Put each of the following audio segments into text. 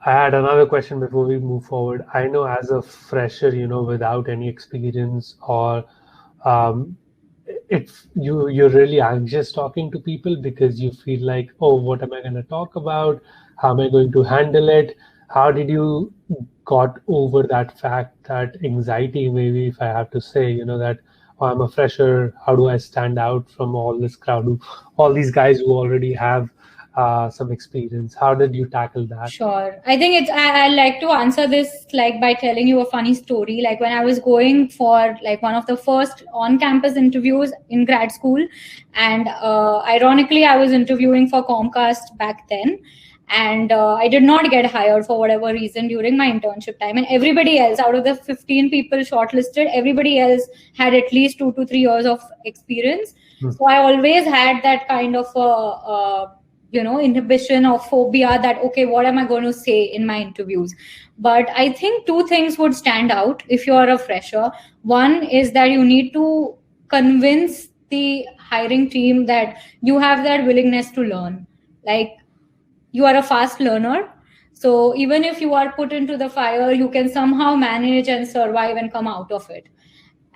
I had another question before we move forward. I know as a fresher, without any experience or um, if you're really anxious talking to people because you feel like, oh, what am I going to talk about? How am I going to handle it? How did you got over that fact, that anxiety, maybe if I have to say, that oh, I'm a fresher. How do I stand out from all this crowd, all these guys who already have some experience? How did you tackle that? Sure. I think I like to answer this like by telling you a funny story. Like when I was going for like one of the first on-campus interviews in grad school, and ironically, I was interviewing for Comcast back then, and I did not get hired for whatever reason during my internship time. And everybody else, out of the 15 people shortlisted, everybody else had at least 2 to 3 years of experience. So I always had that kind of inhibition or phobia that, okay, what am I going to say in my interviews? But I think two things would stand out if you're a fresher. One is that you need to convince the hiring team that you have that willingness to learn. Like, you are a fast learner, so even if you are put into the fire, you can somehow manage and survive and come out of it.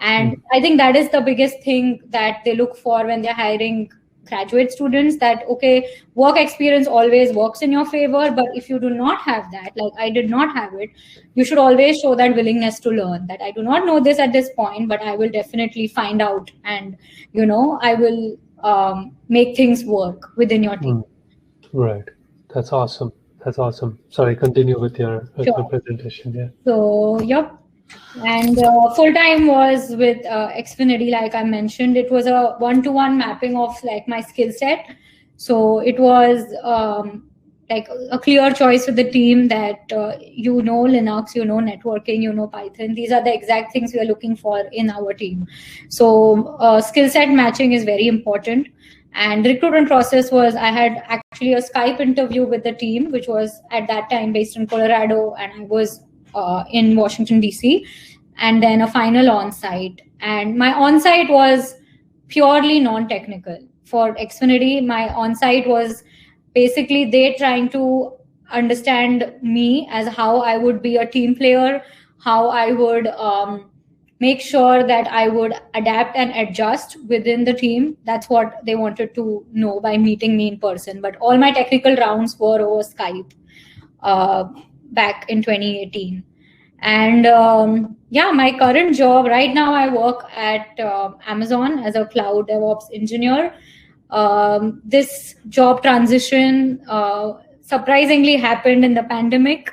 And I think that is the biggest thing that they look for when they're hiring graduate students, that okay, work experience always works in your favor, but if you do not have that, like I did not have it, you should always show that willingness to learn, that I do not know this at this point, but I will definitely find out, and I will make things work within your team. Right. That's awesome. That's awesome. Sorry, continue with your Sure. presentation. Yeah. So, yep. And full time was with Xfinity, like I mentioned. It was a one-to-one mapping of like my skill set. So it was like a clear choice with the team that Linux, networking, Python. These are the exact things we are looking for in our team. So skill set matching is very important. And recruitment process was, I had actually a Skype interview with the team, which was at that time based in Colorado, and I was in Washington, D.C., and then a final on-site. And my on-site was purely non-technical. For Xfinity, my on-site was basically they trying to understand me as how I would be a team player, how I would make sure that I would adapt and adjust within the team. That's what they wanted to know by meeting me in person. But all my technical rounds were over Skype back in 2018. And my current job right now, I work at Amazon as a cloud DevOps engineer. This job transition surprisingly happened in the pandemic.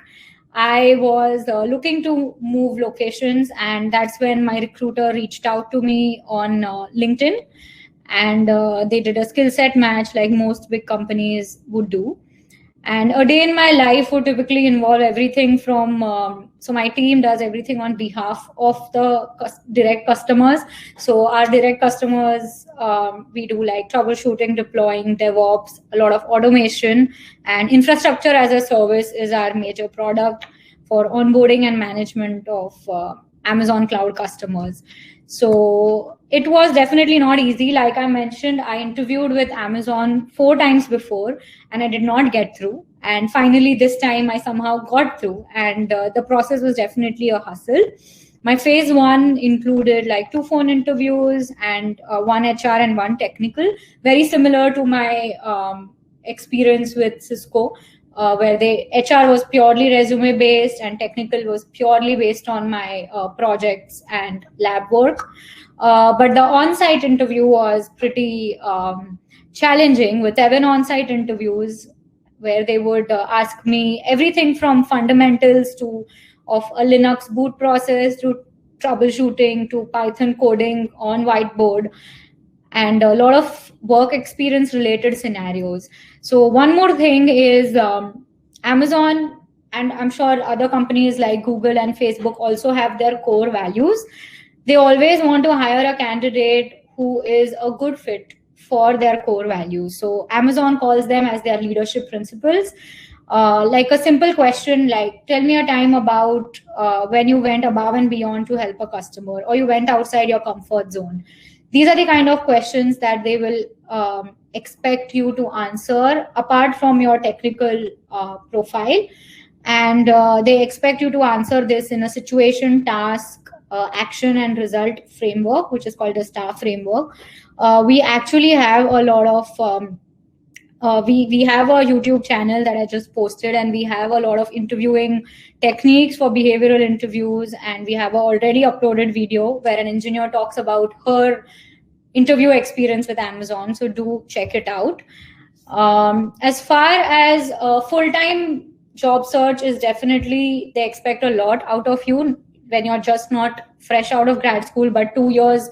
I was looking to move locations, and that's when my recruiter reached out to me on LinkedIn, and they did a skill set match like most big companies would do. And a day in my life would typically involve everything from, so my team does everything on behalf of the direct customers. So our direct customers, we do like troubleshooting, deploying, DevOps, a lot of automation, and infrastructure as a service is our major product for onboarding and management of Amazon cloud customers. So it was definitely not easy. Like I mentioned, I interviewed with Amazon 4 times before and I did not get through. And finally, this time I somehow got through. And the process was definitely a hustle. My phase 1 included like 2 phone interviews and 1 HR and 1 technical, very similar to my experience with Cisco. Where the HR was purely resume based and technical was purely based on my projects and lab work. But the on-site interview was pretty challenging, with 7 on-site interviews where they would ask me everything from fundamentals of a Linux boot process to troubleshooting to Python coding on whiteboard, and a lot of work experience related scenarios. So one more thing is Amazon, and I'm sure other companies like Google and Facebook also have their core values. They always want to hire a candidate who is a good fit for their core values. So Amazon calls them as their leadership principles. Like a simple question like, tell me a time about when you went above and beyond to help a customer, or you went outside your comfort zone. These are the kind of questions that they will expect you to answer apart from your technical profile. and they expect you to answer this in a situation, task, action, and result framework, which is called a STAR framework. We actually have a lot of we have a YouTube channel that I just posted, and we have a lot of interviewing techniques for behavioral interviews, and we have a already uploaded video where an engineer talks about her interview experience with Amazon. So do check it out. As far as full-time job search is, definitely they expect a lot out of you when you're just not fresh out of grad school, but 2 years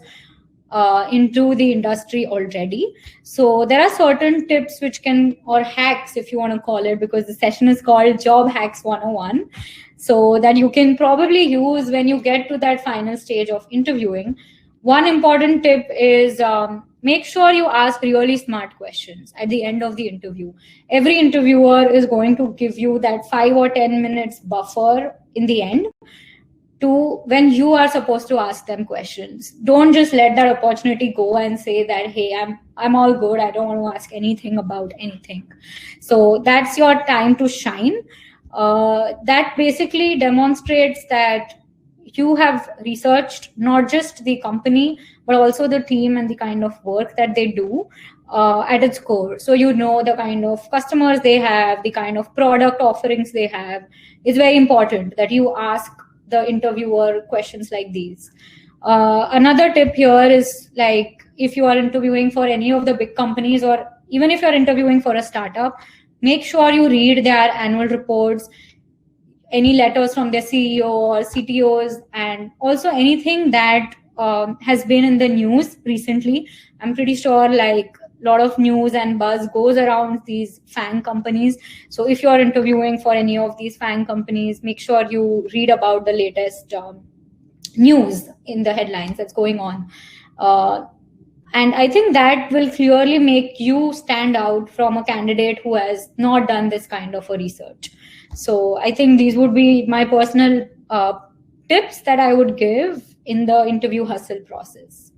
into the industry already. So there are certain tips which can, or hacks if you want to call it, because the session is called Job Hacks 101. So that you can probably use when you get to that final stage of interviewing. One important tip is make sure you ask really smart questions at the end of the interview. Every interviewer is going to give you that 5 or 10 minutes buffer in the end to when you are supposed to ask them questions. Don't just let that opportunity go and say that, hey, I'm all good, I don't want to ask anything about anything. So that's your time to shine. That basically demonstrates that you have researched not just the company, but also the team and the kind of work that they do at its core. So you know the kind of customers they have, the kind of product offerings they have. It's very important that you ask the interviewer questions like these. Another tip here is, like, if you are interviewing for any of the big companies, or even if you're interviewing for a startup, make sure you read their annual reports, any letters from their CEO or CTOs, and also anything that has been in the news recently. I'm pretty sure like a lot of news and buzz goes around these FANG companies. So if you're interviewing for any of these FANG companies, make sure you read about the latest news in the headlines that's going on. And I think that will clearly make you stand out from a candidate who has not done this kind of a research. So I think these would be my personal tips that I would give in the interview hustle process.